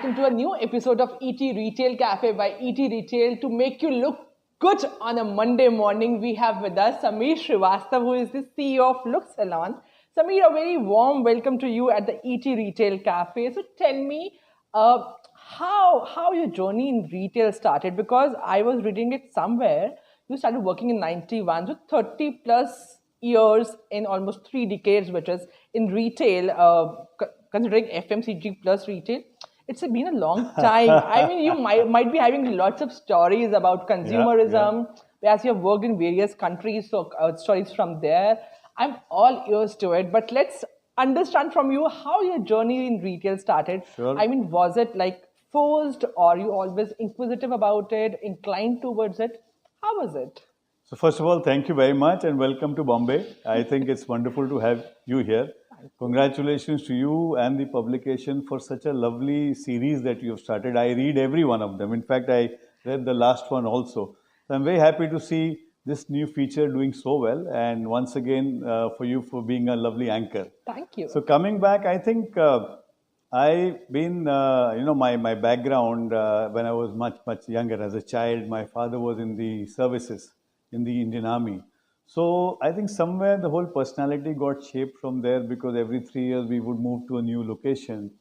welcome to a new episode of ETRetail Cafe by ETRetail. To make you look good on a Monday morning, we have with us Samir Srivastav, who is the CEO of Looks Salon. Samir, a very warm welcome to you at the ETRetail Cafe. So tell me how your journey in retail started, because I was reading it somewhere. You started working in 91, so 30 plus years in almost 3 decades, which is in retail, considering FMCG plus retail. It's been a long time. I mean, you might be having lots of stories about Yeah. consumerism, as you have worked in various countries, so stories from there. I'm all ears to it, but let's understand from you how your journey in retail started. Sure. I mean, was it like forced, or you always inquisitive about it, inclined towards it? How was it? So first of all, thank you very much and welcome to Bombay. I think it's wonderful to have you here. Congratulations to you and the publication for such a lovely series that you have started. I read every one of them. In fact, I read the last one also. So I'm very happy to see this new feature doing so well. And once again, for you for being a lovely anchor. Thank you. So coming back, I think I've been, my background when I was much younger as a child, my father was in the services in the Indian Army. So I think somewhere the whole personality got shaped from there, because every 3 years we would move to a new location.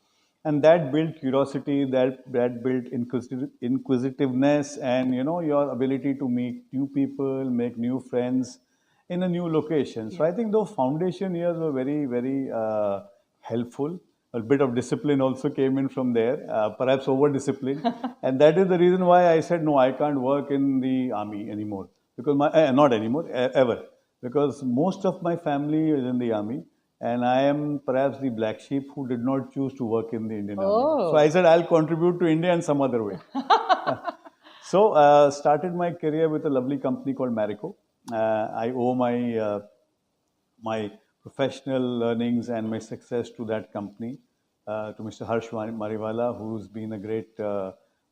And that built curiosity, that built inquisitiveness, and your ability to meet new people, make new friends in a new location. So I think those foundation years were very helpful. A bit of discipline also came in from there, perhaps over discipline, and that is the reason why I said no, I can't work in the army anymore, because not anymore, ever, because most of my family is in the army, and I am perhaps the black sheep who did not choose to work in the Indian Army. So I said I'll contribute to India in some other way. So started my career with a lovely company called Marico. I owe my professional learnings and my success to that company, to Mr. Harsh Mariwala, who's been a great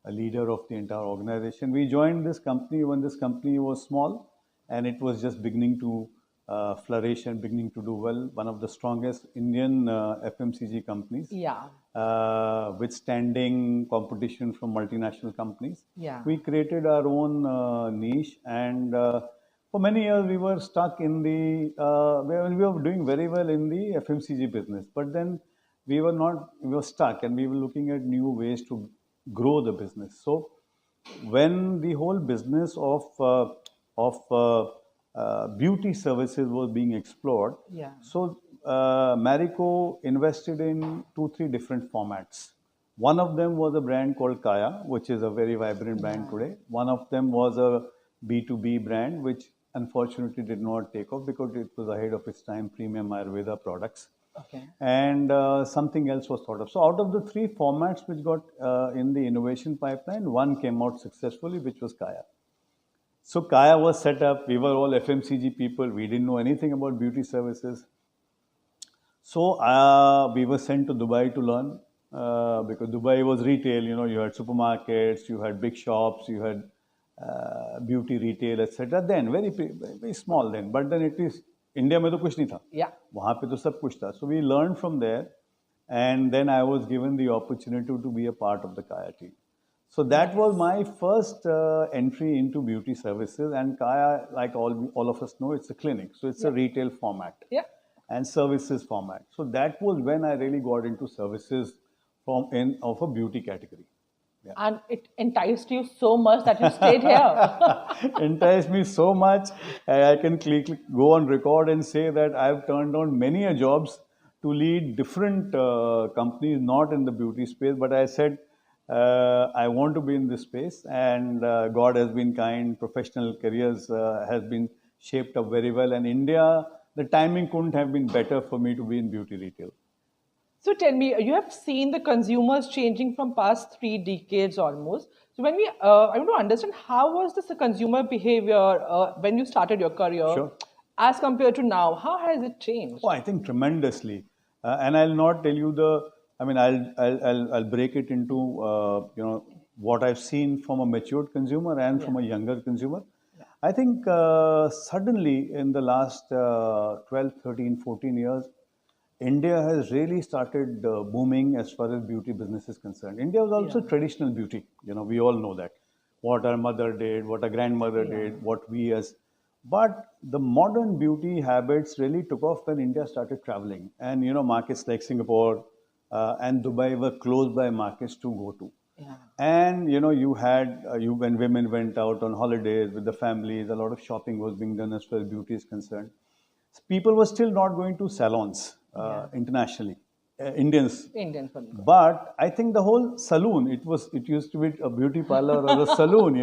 a leader of the entire organization. We joined this company when this company was small, and it was just beginning to flourish and beginning to do well. One of the strongest Indian FMCG companies, withstanding competition from multinational companies. We created our own niche, and for many years we were stuck in the, we were doing very well in the FMCG business, but then we were stuck, and we were looking at new ways to grow the business. So when the whole business of beauty services was being explored, so Marico invested in 2-3 different formats. One of them was a brand called Kaya, which is a very vibrant brand today. One of them was a B2B brand, which unfortunately did not take off because it was ahead of its time, premium Ayurveda products. And something else was thought of. So out of the 3 formats which got in the innovation pipeline, one came out successfully, which was Kaya. So Kaya was set up. We were all FMCG people. We didn't know anything about beauty services. So we were sent to Dubai to learn, because Dubai was retail. You had supermarkets, you had big shops, you had beauty retail, etc. Then very small then, but then it is India में तो कुछ नहीं था, वहाँ पे तो सब कुछ था. So we learned from there, and then I was given the opportunity to be a part of the Kaya team. So that was my first entry into beauty services. And Kaya, like all of us know, it's a clinic, so it's a retail format and services format. So that was when I really got into services of a beauty category. And it enticed you so much that you stayed here. Enticed me so much. I can go on record and say that I've turned down many jobs to lead different companies, not in the beauty space, but I said, I want to be in this space, and God has been kind. Professional careers has been shaped up very well, and India, the timing couldn't have been better for me to be in beauty retail. So tell me, you have seen the consumers changing from past 3 decades almost. So when I want to understand, how was this consumer behavior when you started your career as compared to now? How has it changed? Oh, I think tremendously. And I'll not tell you I'll break it into, what I've seen from a matured consumer and from a younger consumer. I think suddenly in the last 12, 13, 14 years, India has really started booming as far as beauty business is concerned. India was also traditional beauty. We all know that. What our mother did, what our grandmother did, what we as. But the modern beauty habits really took off when India started traveling. And, markets like Singapore and Dubai were close by markets to go to. Yeah. And you had when women went out on holidays with the families, a lot of shopping was being done as far as beauty is concerned. People were still not going to salons internationally, Indians. Indian for me. But I think the whole saloon, it used to be a beauty parlor or a saloon.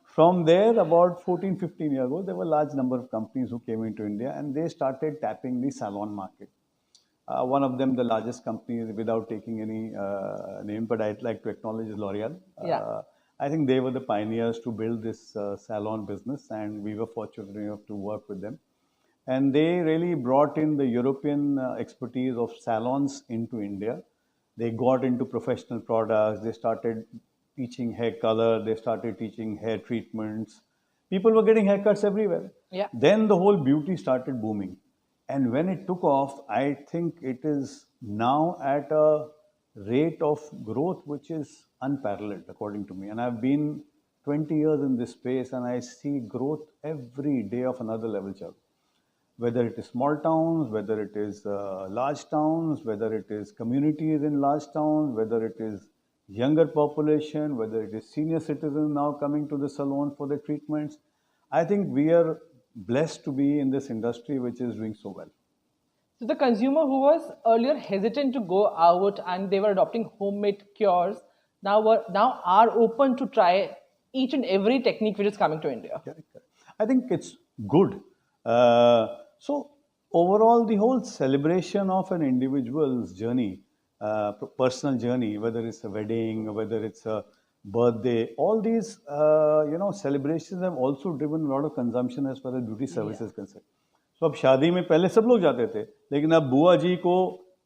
From there, about 14, 15 years ago, there were a large number of companies who came into India and they started tapping the salon market. One of them, the largest company, without taking any name, but I'd like to acknowledge is L'Oreal. I think they were the pioneers to build this salon business, and we were fortunate enough to work with them. And they really brought in the European expertise of salons into India. They got into professional products. They started teaching hair color. They started teaching hair treatments. People were getting haircuts everywhere. Yeah. Then the whole beauty started booming. And when it took off, I think it is now at a rate of growth which is unparalleled, according to me. And I've been 20 years in this space and I see growth every day of another level, Chav. Whether it is small towns, whether it is large towns, whether it is communities in large towns, whether it is younger population, whether it is senior citizens now coming to the salon for their treatments. I think we are blessed to be in this industry which is doing so well. So the consumer who was earlier hesitant to go out and they were adopting homemade cures now are open to try each and every technique which is coming to India. Correct. I think it's good. So overall, the whole celebration of an individual's journey, personal journey, whether it's a wedding, whether it's a birthday, all these celebrations have also driven a lot of consumption as far as beauty services concerned. So अब शादी में पहले सब लोग जाते थे, लेकिन अब बुआ जी को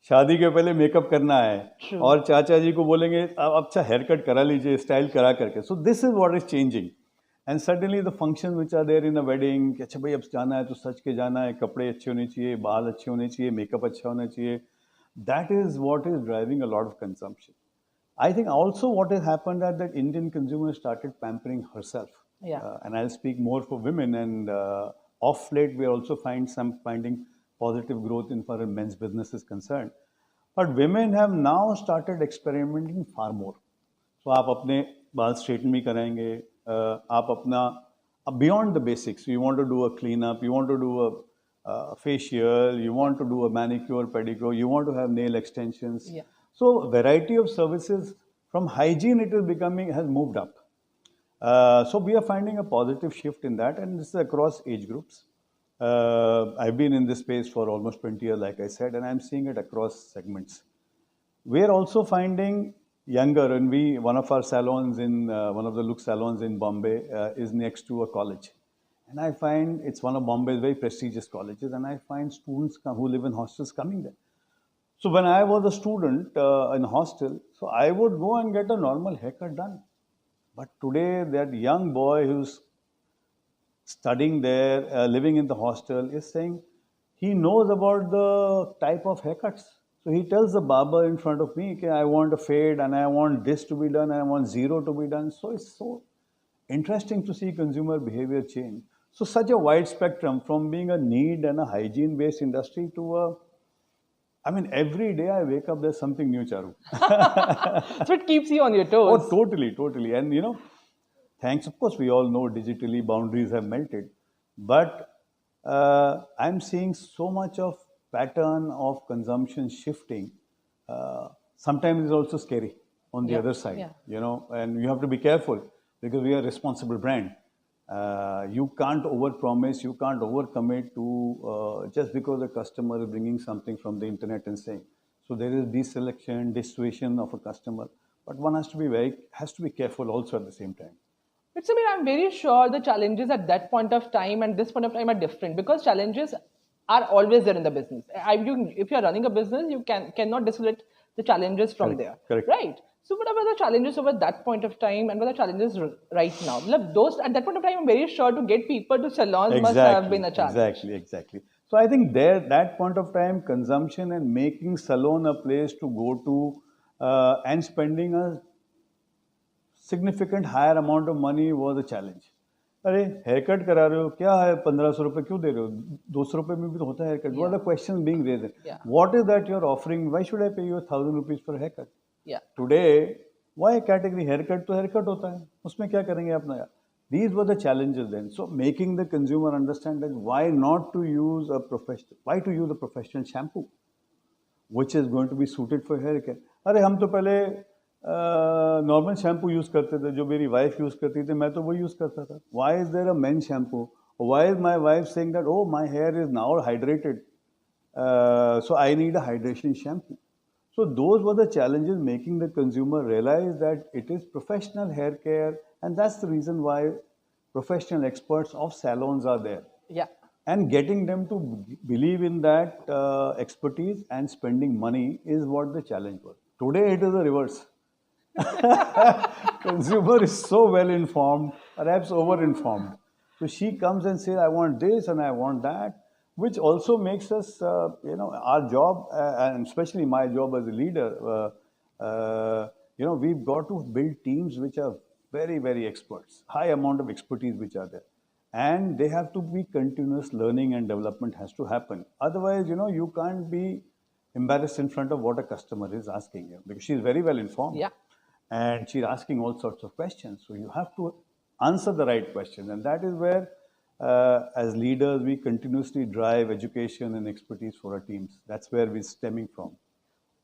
शादी के पहले मेकअप करना है और चाचा जी को बोलेंगे अब अच्छा हेयर कट करा लीजिए, स्टाइल करा करके. So this is what is changing. And certainly the functions which are there in a wedding, कि अच्छा भाई अब जाना है तो सज के जाना है, कपड़े अच्छे होने चाहिए, बाल अच्छे होने चाहिए, मेकअप अच्छा होना चाहिए. That is what is driving a lot of consumption. I think also what has happened is that Indian consumers started pampering herself. And I'll speak more for women. And off late, we also finding positive growth in far as men's business is concerned. But women have now started experimenting far more. So आप अपने बाल straighten भी कराएंगे, आप अपना beyond the basics. You want to do a cleanup, you want to do a facial, you want to do a manicure, pedicure, you want to have nail extensions. So variety of services from hygiene has moved up. So we are finding a positive shift in that, and this is across age groups. I've been in this space for almost 20 years, like I said, and I'm seeing it across segments. We are also finding younger, and one of our salons in one of the Looks Salons in Bombay is next to a college. And I find it's one of Bombay's very prestigious colleges, and I find students who live in hostels coming there. So when I was a student in hostel, so I would go and get a normal haircut done. But today, that young boy who's studying there, living in the hostel, is saying he knows about the type of haircuts. So he tells the barber in front of me, okay, I want a fade and I want this to be done and I want zero to be done. So it's so interesting to see consumer behavior change. So such a wide spectrum from being a need and a hygiene-based industry to every day I wake up, there's something new, Charu. So it keeps you on your toes. Oh, totally. And thanks, of course, we all know digitally boundaries have melted. But I'm seeing so much of pattern of consumption shifting. Sometimes it's also scary on the other side, and you have to be careful because we are a responsible brand. You can't overpromise, you can't overcommit to just because the customer is bringing something from the internet and saying. So there is deselection, dissuasion of a customer, but one has to be careful also at the same time. But Samir, I'm very sure the challenges at that point of time and this point of time are different because challenges are always there in the business. If you're running a business, you cannot disconnect the challenges from there. Correct. Right? So what are the challenges over that point of time and what are the challenges right now? Those at that point of time, I'm very sure to get people to salons must have been a challenge. Exactly. So I think there, that point of time, consumption and making salon a place to go to and spending a significant higher amount of money was a challenge. अरे hair cut करा रहे हो क्या है 1500 रुपये क्यों दे रहे हो 200 रुपये में भी तो होता है haircut what the question being raised what is that you are offering why should I pay you 1000 rupees for haircut today why category haircut तो हेयर कट होता है उसमें क्या करेंगे अपना यार these were the challenges then so making the consumer understand that why not to use a professional shampoo which is going to be suited for hair care अरे हम तो पहले नॉर्मल शैम्पू यूज़ करते थे जो मेरी वाइफ यूज़ करती थी मैं तो वो यूज़ करता था why is there a men shampoo why is my wife saying that oh my hair is now hydrated so I need a hydration shampoo so those were the challenges making the consumer realize that it is professional hair care and that's the reason why professional experts of salons are there and getting them to believe in that expertise and spending money is what the challenge was today it is the reverse consumer is so well informed, perhaps over informed. So she comes and says, I want this and I want that, which also makes us, our job, and especially my job as a leader, we've got to build teams which are very, very experts, high amount of expertise which are there. And they have to be continuous learning and development has to happen. Otherwise, you can't be embarrassed in front of what a customer is asking you because she's very well informed. And she's asking all sorts of questions. So you have to answer the right questions. And that is where, as leaders, we continuously drive education and expertise for our teams. That's where we're stemming from.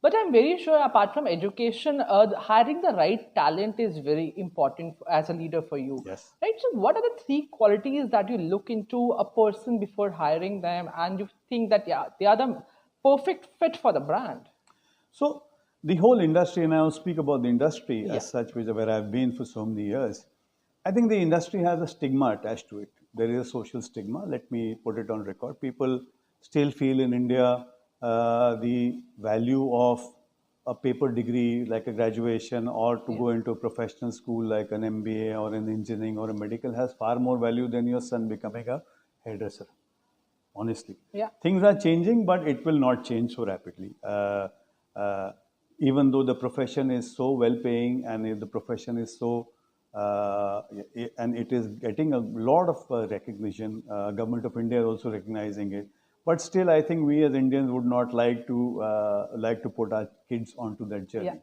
But I'm very sure, apart from education, hiring the right talent is very important as a leader for you. Yes. Right? So what are the 3 qualities that you look into a person before hiring them and you think that, they are the perfect fit for the brand? So the whole industry, and I'll speak about the industry as such, where I've been for so many years. I think the industry has a stigma attached to it. There is a social stigma. Let me put it on record. People still feel in India the value of a paper degree like a graduation or to go into a professional school like an MBA or an engineering or a medical has far more value than your son becoming a hairdresser. Honestly. Things are changing, but it will not change so rapidly. Even though the profession is so well paying and the profession is so and it is getting a lot of recognition, government of India is also recognizing it, but still I think we as Indians would not like to put our kids onto that journey.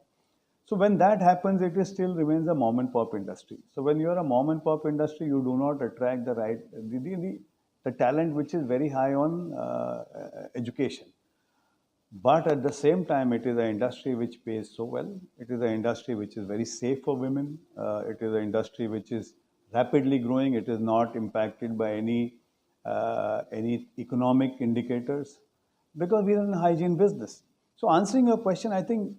So when that happens, it still remains a mom and pop industry. So when you are a mom and pop industry, you do not attract the talent which is very high on education. But at the same time, it is an industry which pays so well. It is an industry which is very safe for women. It is an industry which is rapidly growing. It is not impacted by any economic indicators because we are in a hygiene business. So answering your question, I think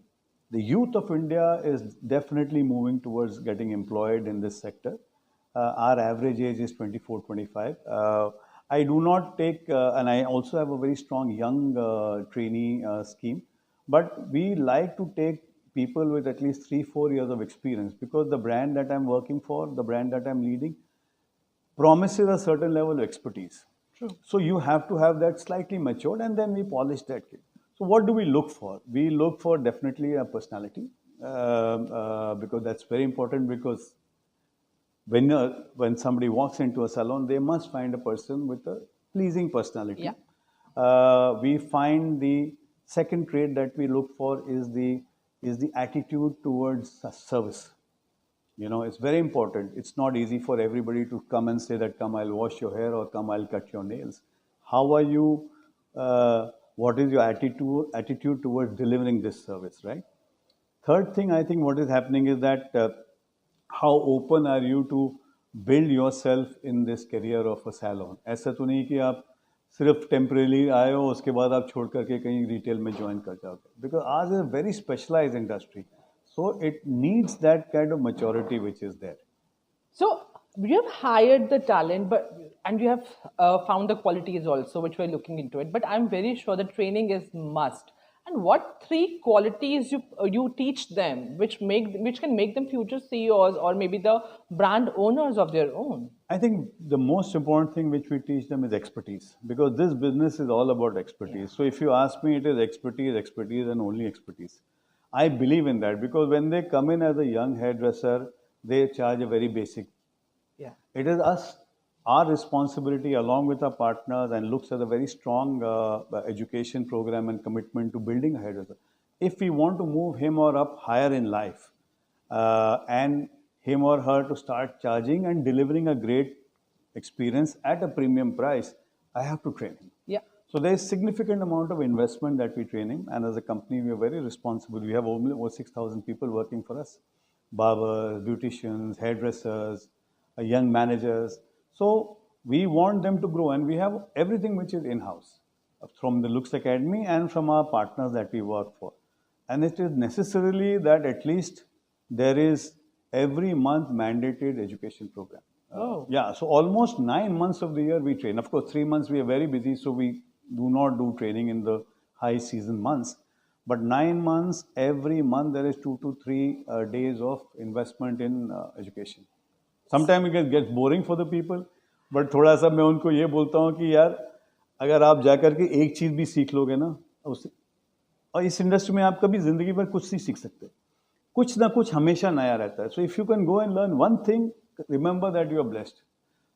the youth of India is definitely moving towards getting employed in this sector. Our average age is 24, 25. I do not take, and I also have a very strong young trainee scheme, but we like to take people with at least 3-4 years of experience because the brand that I'm working for, the brand that I'm leading, promises a certain level of expertise. True. So you have to have that slightly matured and then we polish that kid. So what do we look for? We look for definitely a personality because that's very important because when somebody walks into a salon, they must find a person with a pleasing personality. We find the second trait that we look for is the attitude towards service. It's very important. It's not easy for everybody to come and say that, come, I'll wash your hair or come, I'll cut your nails. How are you? What is your attitude towards delivering this service, right? Third thing, I think what is happening is that how open are you to build yourself in this career of a salon? ऐसा तो नहीं कि आप सिर्फ temporarily आए हो उसके बाद आप छोड़ करके कहीं रिटेल में ज्वाइन कर जाओगे बिकॉज आज is a very specialized industry so it needs that kind of maturity which is there So you have hired the talent, and you have found the qualities also, which we're looking into it. But I'm very sure the training is must. And what three qualities you teach them, which can make them future CEOs or maybe the brand owners of their own? I think the most important thing which we teach them is expertise, because this business is all about expertise. So if you ask me, it is expertise, expertise, and only expertise. I believe in that because when they come in as a young hairdresser, they charge a very basic. Yeah. It is our responsibility along with our partners, and Looks has a very strong education program and commitment to building a hairdresser. If we want to move him or up higher in life, and him or her to start charging and delivering a great experience at a premium price, I have to train him. Yeah. So there is significant amount of investment that we train him, and as a company, we are very responsible. We have over 6,000 people working for us: barbers, beauticians, hairdressers, young managers. So we want them to grow, and we have everything which is in-house from the Looks Academy and from our partners that we work for. And it is necessarily that at least there is every month mandated education program. Yeah, so almost 9 months of the year we train. Of course, 3 months we are very busy, so we do not do training in the high season months. But 9 months, every month there is 2 to 3 days of investment in education. Sometimes it gets boring for the people, but थोड़ा सा मैं उनको ये बोलता हूँ कि यार अगर आप जाकर के एक चीज़ भी सीख लोगे ना, और इस इंडस्ट्री में आप कभी जिंदगी भर कुछ नहीं सीख सकते, कुछ ना कुछ हमेशा नया रहता है. So if you can go and learn one thing, remember that you are blessed.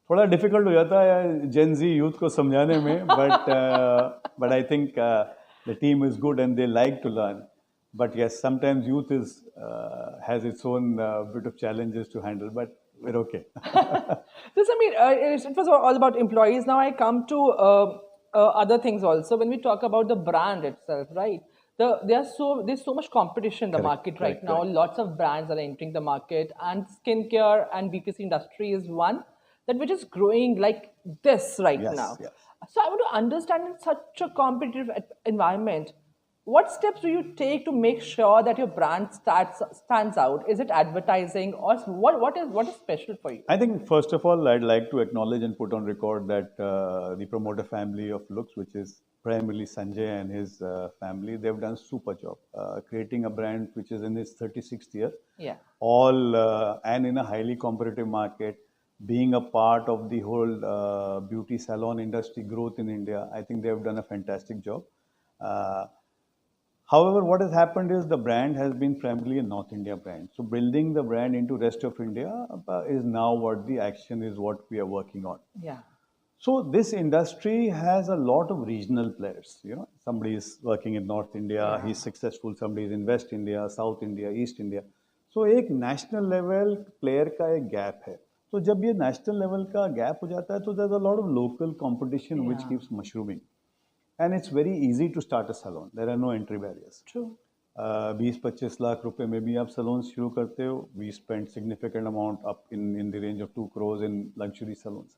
थोड़ा डिफिकल्ट हो जाता है जेन जी यूथ को समझाने में, but I think the team is good and they like to learn. But yes, sometimes youth has its own bit of challenges to handle, but we're okay. So, Samir, it was all about employees. Now I come to other things also. When we talk about the brand itself, right? There's so much competition in the market right now. Correct. Lots of brands are entering the market, and skincare and BPC industry is one that which is growing like this right Yes, now. yes. So I want to understand, in such a competitive environment, what steps do you take to make sure that your brand stands out? Is it advertising, or what is special for you? I think first of all, I'd like to acknowledge and put on record that the promoter family of Looks, which is primarily Sanjay and his family, they've done a super job creating a brand which is in its 36th year. Yeah. All and in a highly competitive market, being a part of the whole beauty salon industry growth in India. I think they've done a fantastic job. However, what has happened is the brand has been primarily a North India brand. So building the brand into rest of India is now what the action is, what we are working on. Yeah. So this industry has a lot of regional players. You know, somebody is working in North India, he's successful. Somebody is in West India, South India, East India. So एक national level player का एक gap है. तो जब ये national level का gap हो जाता है, तो there's a lot of local competition which keeps mushrooming. And it's very easy to start a salon. There are no entry barriers. True. 20-25 lakh रुपए में भी आप salons शुरू करते हो. We spend significant amount up in the range of 2 crores in luxury salons.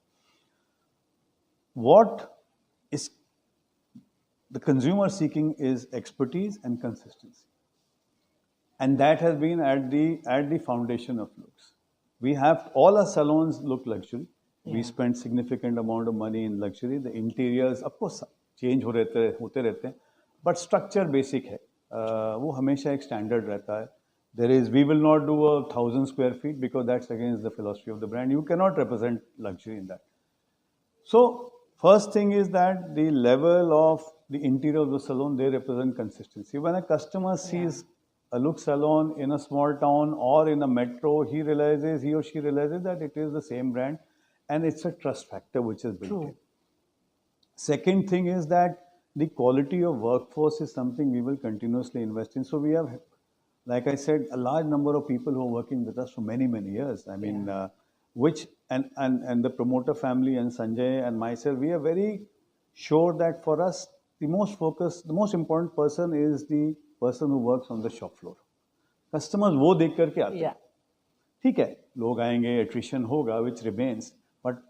What is the consumer seeking is expertise and consistency. And that has been at the foundation of Looks. We have all our salons look luxury. We spend significant amount of money in luxury. The interiors, of course, change होते रहते हैं, but structure basic है. वो हमेशा एक standard रहता है. We will not do 1,000 square feet because that's against the philosophy of the brand. You cannot represent luxury in that. So first thing is that the level of the interior of the salon, they represent consistency. When a customer sees a Looks salon in a small town or in a metro, he or she realizes that it is the same brand, and it's a trust factor which is built in. Second thing is that the quality of workforce is something we will continuously invest in. So we have, like I said, a large number of people who are working with us for many, many years. I mean, and the promoter family and Sanjay and myself, we are very sure that for us, the most important person is the person who works on the shop floor. Customers वो देख करके आते हैं. ठीक है, लोग आएंगे, attrition होगा, which remains, but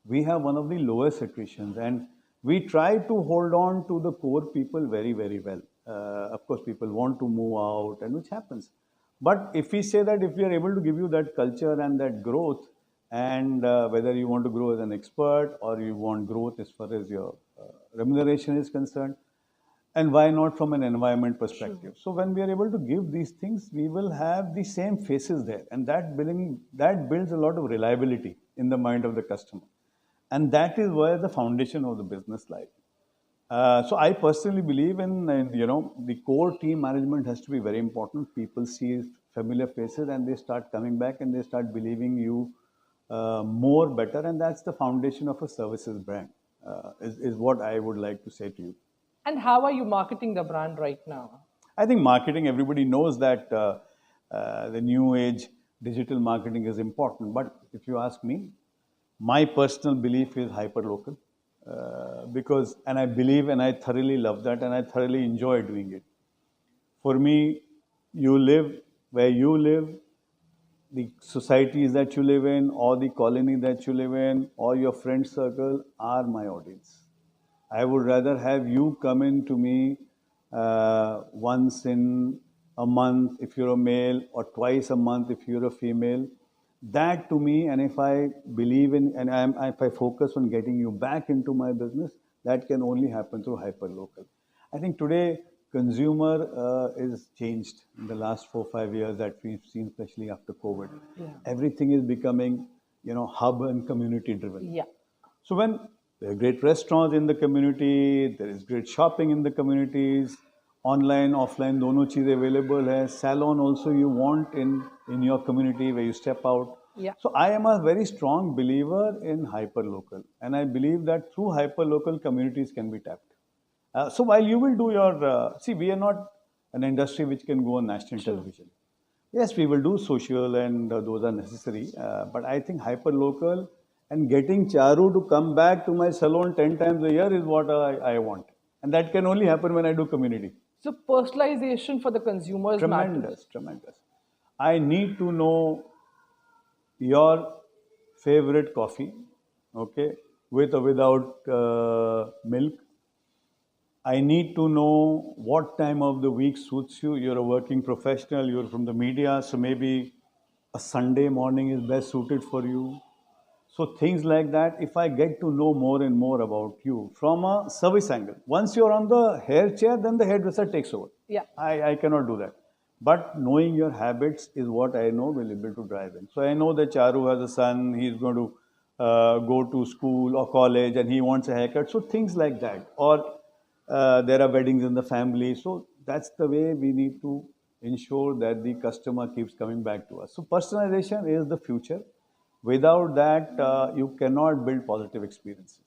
we have one of the lowest attritions, and we try to hold on to the core people very, very well. Of course, people want to move out, and which happens. But if we say that if we are able to give you that culture and that growth, and whether you want to grow as an expert or you want growth as far as your remuneration is concerned, And why not from an environment perspective? So when we are able to give these things, we will have the same faces there, and that builds a lot of reliability in the mind of the customer, and that is where the foundation of the business lies. So I personally believe in the core team management has to be very important. People see familiar faces and they start coming back and they start believing you more better, and that's the foundation of a services brand. Is what I would like to say to you. And how are you marketing the brand right now? I think marketing, everybody knows that the new age digital marketing is important. But if you ask me, my personal belief is hyperlocal, and I believe and I thoroughly love that and I thoroughly enjoy doing it. For me, you live where you live, the societies that you live in, or the colony that you live in, or your friend circle are my audience. I would rather have you come in to me once in a month if you're a male, or twice a month if you're a female. That to me, and if I believe in, and if I focus on getting you back into my business, that can only happen through hyperlocal. I think today consumer is changed in the last 4-5 years that we've seen, especially after COVID. Yeah. Everything is becoming, hub and community driven. Yeah. So when there are great restaurants in the community, there is great shopping in the communities, online, offline, dono cheez available hai. Salon also you want in your community where you step out. Yeah. So I am a very strong believer in hyperlocal, and I believe that through hyperlocal communities can be tapped. So while you will do your, we are not an industry which can go on national television. Yes, we will do social and those are necessary. But I think hyperlocal and getting Charu to come back to my salon 10 times a year is what I want. And that can only happen when I do community. So personalization for the consumers matters. Tremendous. I need to know your favorite coffee, okay, with or without milk. I need to know what time of the week suits you. You're a working professional, you're from the media, so maybe a Sunday morning is best suited for you. So things like that, if I get to know more and more about you from a service angle. Once you're on the hair chair, then the hairdresser takes over. Yeah. I cannot do that. But knowing your habits is what I know will be able to drive in. So I know that Charu has a son, he's going to go to school or college and he wants a haircut. So things like that. Or there are weddings in the family. So that's the way we need to ensure that the customer keeps coming back to us. So personalization is the future. Without that, you cannot build positive experiences.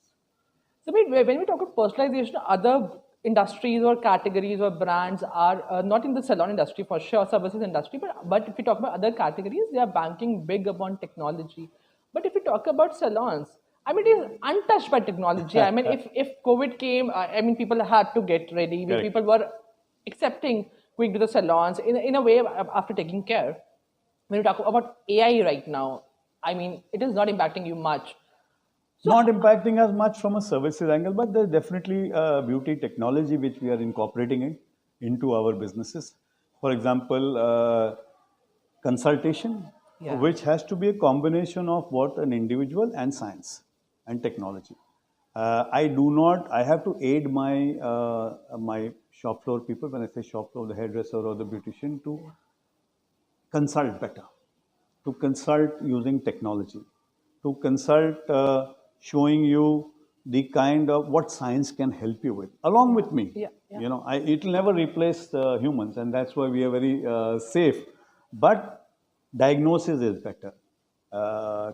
So when we talk about personalization, other industries or categories or brands are not in the salon industry for sure, services industry, but if we talk about other categories, they are banking big upon technology. But if we talk about salons, I mean, it is untouched by technology. I mean, if COVID came, people had to get ready. Correct. People were accepting going to the salons in a way after taking care. When we talk about AI right now, I mean, it is not impacting you much. So, not impacting us much from a services angle, but there's definitely beauty technology which we are incorporating into our businesses. For example, consultation, which has to be a combination of what an individual and science and technology. I have to aid my shop floor people, when I say shop floor, the hairdresser or the beautician, to consult better, to consult using technology, to consult showing you the kind of what science can help you with, along with me. Yeah. It will never replace humans, and that's why we are very safe. But diagnosis is better,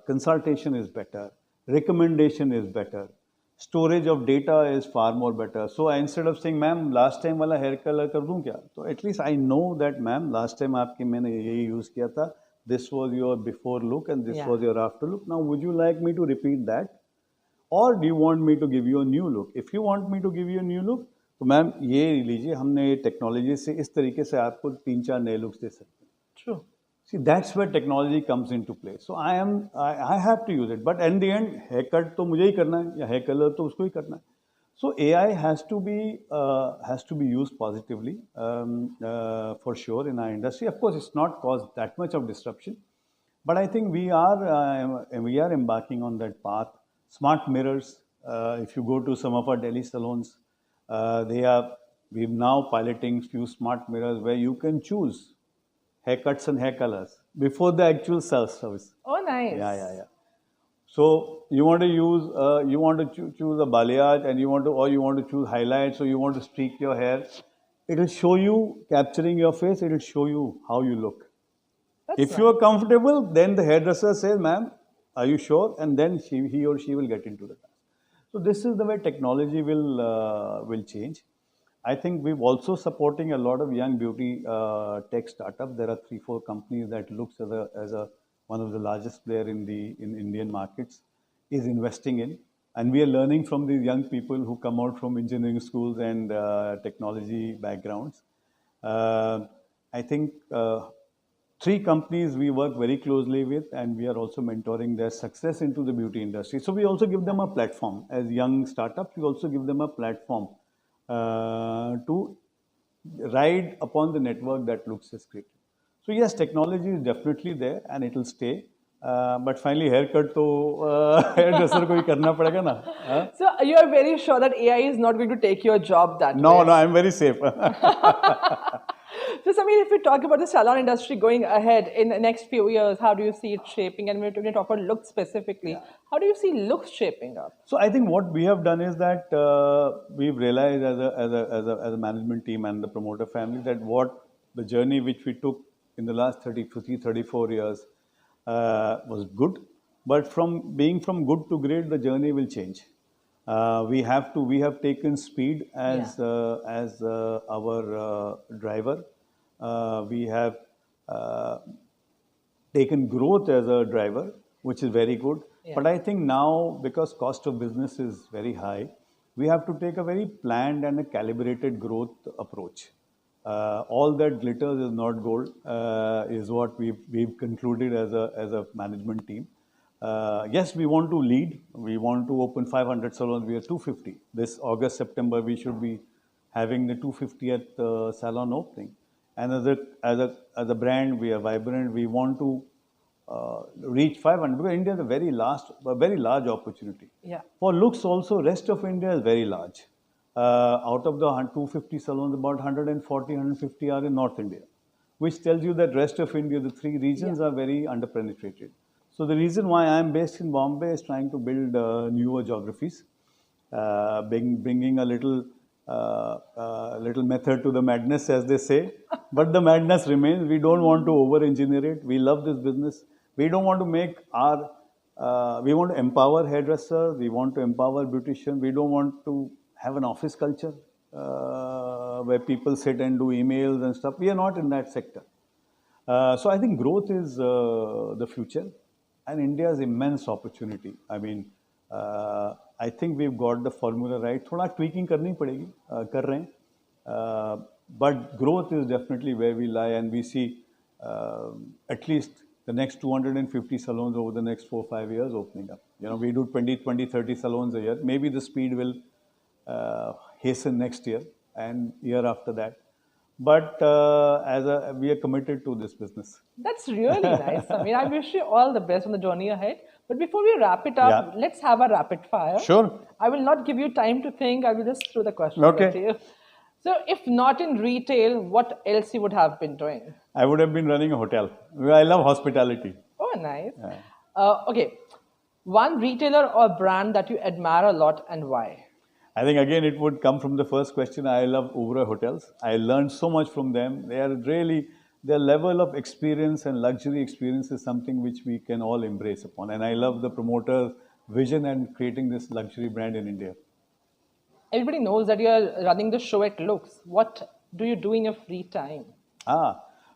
consultation is better, recommendation is better, storage of data is far more better. So instead of saying, ma'am, last time wala hair color kar दूं क्या? So at least I know that, ma'am, last time आपके मैंने यही use किया था. This was your before look and this was your after look. Now, would you like me to repeat that? Or do you want me to give you a new look? If you want me to give you a new look, तो ma'am ये लीजिए, हमने technology से इस तरीके से आपको 3-4 नए looks दे सकते हैं. True. See, that's where technology comes into play. So I have to use it. But in the end, haircut तो मुझे ही करना है, या hair color तो उसको ही करना है. So AI has to be used positively for sure in our industry. Of course, it's not caused that much of disruption, but I think we are embarking on that path. Smart mirrors. If you go to some of our Delhi salons, they are We're now piloting few smart mirrors where you can choose haircuts and hair colors before the actual self-service. Oh, nice. Yeah. So you want to use, choose a balayage, and you want to choose highlights, or you want to streak your hair. It will show you, capturing your face. It will show you how you look. That's If you are comfortable, then the hairdresser says, "Ma'am, are you sure?" And then he or she will get into the task. So this is the way technology will change. I think we're also supporting a lot of young beauty tech startups. There are 3-4 companies that looks as a one of the largest player in Indian markets is investing in, and we are learning from these young people who come out from engineering schools and technology backgrounds. I think 3 companies we work very closely with, and we are also mentoring their success into the beauty industry. So we also give them a platform as young startups. We also give them a platform to ride upon the network that Looks has created. So yes, technology is definitely there, and it will stay. But finally, haircut to hairdresser को ही करना पड़ेगा ना. So you are very sure that AI is not going to take your job that way? No, I'm very safe. So Samir, if we talk about the salon industry going ahead in the next few years, how do you see it shaping? And when we talk about looks specifically, how do you see looks shaping up? So I think what we have done is that we've realized as a management team and the promoter family that what the journey which we took in the last 34 years was good, but from good to great, the journey will change. We have taken speed as our driver. We have taken growth as a driver, which is very good. Yeah. But I think now, because cost of business is very high, we have to take a very planned and a calibrated growth approach. All that glitters is not gold, is what we've concluded as a management team. Yes, we want to lead. We want to open 500 salons. We are 250. This August, September, we should be having the 250th salon opening. And as a brand, we are vibrant. We want to reach 500 because India is a very large opportunity. Yeah. For looks also, rest of India is very large. Out of the 250 salons, about 140, 150 are in North India, which tells you that rest of India, the 3 regions are very underpenetrated. So the reason why I'm based in Bombay is trying to build newer geographies, bringing a little method to the madness, as they say. But the madness remains. We don't want to over-engineer it. We love this business. We don't want to make we want to empower hairdressers. We want to empower beauticians. We don't want to have an office culture where people sit and do emails and stuff. We are not in that sector. So I think growth is the future, and India's immense opportunity. I mean, I think we've got the formula right. थोड़ा tweaking करनी पड़ेगी, कर रहे हैं. But growth is definitely where we lie, and we see at least the next 250 salons over the next 4-5 years opening up. We do 20, 30 salons a year. Maybe the speed will hasten next year and year after that. But we are committed to this business. That's really nice. I mean, I wish you all the best on the journey ahead. But before we wrap it up, let's have a rapid fire. Sure. I will not give you time to think. I will just throw the question at you. So, if not in retail, what else you would have been doing? I would have been running a hotel. I love hospitality. Oh, nice. Yeah. Okay. One retailer or brand that you admire a lot and why? I think again it would come from the first question. I love Oberoi Hotels. I learned so much from them. They are really, their level of experience and luxury experience is something which we can all embrace upon. And I love the promoter's vision and creating this luxury brand in India. Everybody knows that you are running the show at Looks. What do you do in your free time?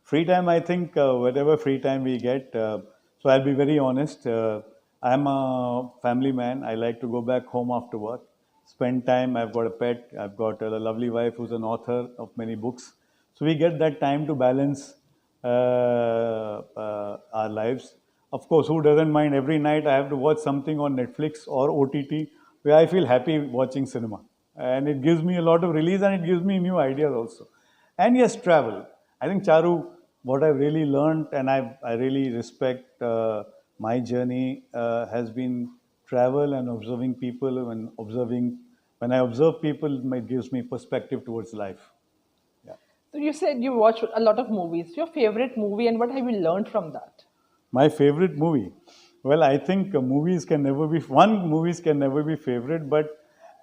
Free time, I think whatever free time we get. So I'll be very honest. I'm a family man. I like to go back home after work, spend time. I've got a pet. I've got a lovely wife who's an author of many books. So we get that time to balance our lives. Of course, who doesn't mind? Every night I have to watch something on Netflix or OTT where I feel happy watching cinema. And it gives me a lot of release, and it gives me new ideas also. And yes, travel. I think, Charu, what I've really learned, and I really respect my journey, has been travel and observing people and observing. when I observe people, it gives me perspective towards life. Yeah. So you said you watch a lot of movies. Your favorite movie and what have you learned from that? My favorite movie. Well, I think movies can never be favorite, but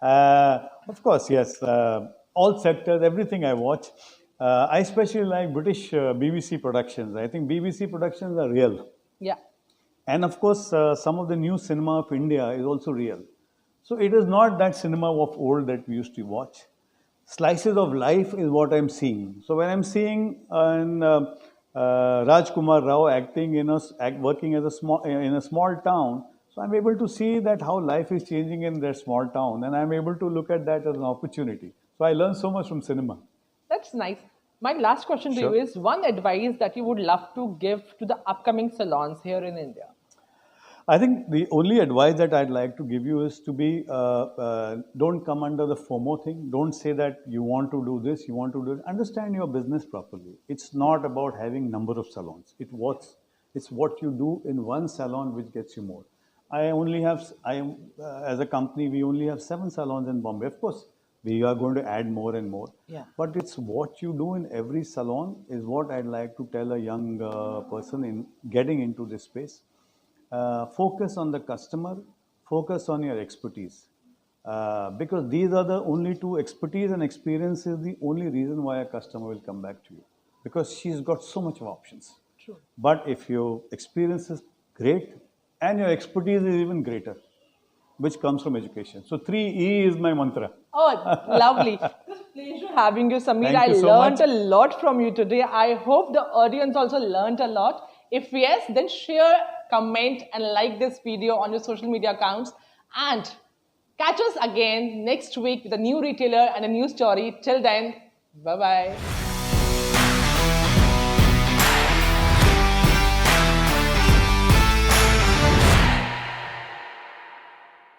of course, yes, all sectors, everything I watch. I especially like British BBC productions. I think BBC productions are real. Yeah. And of course, some of the new cinema of India is also real. So it is not that cinema of old that we used to watch. Slices of life is what I'm seeing. So when I'm seeing Rajkumar Rao acting working as in a small town, so I'm able to see that how life is changing in that small town, and I'm able to look at that as an opportunity. So I learn so much from cinema. That's nice. My last question to you Sure. is one advice that you would love to give to the upcoming salons here in India. I think the only advice that I'd like to give you is to be don't come under the FOMO thing. Don't say that you want to do this, you want to do it. Understand your business properly. It's not about having number of salons. It's what you do in one salon which gets you more. As a company, we only have 7 salons in Bombay. Of course, we are going to add more and more. Yeah. But it's what you do in every salon is what I'd like to tell a young person in getting into this space. Focus on the customer, focus on your expertise. Because these are the only two, expertise and experience is the only reason why a customer will come back to you. Because she's got so much of options. True. But if your experience is great and your expertise is even greater, which comes from education. So 3E is my mantra. Oh, lovely. It was a pleasure having you, Samir. Thank you so learned much. a lot from you today. I hope the audience also learned a lot. If yes, then share, comment, and like this video on your social media accounts. And catch us again next week with a new retailer and a new story. Till then, bye-bye.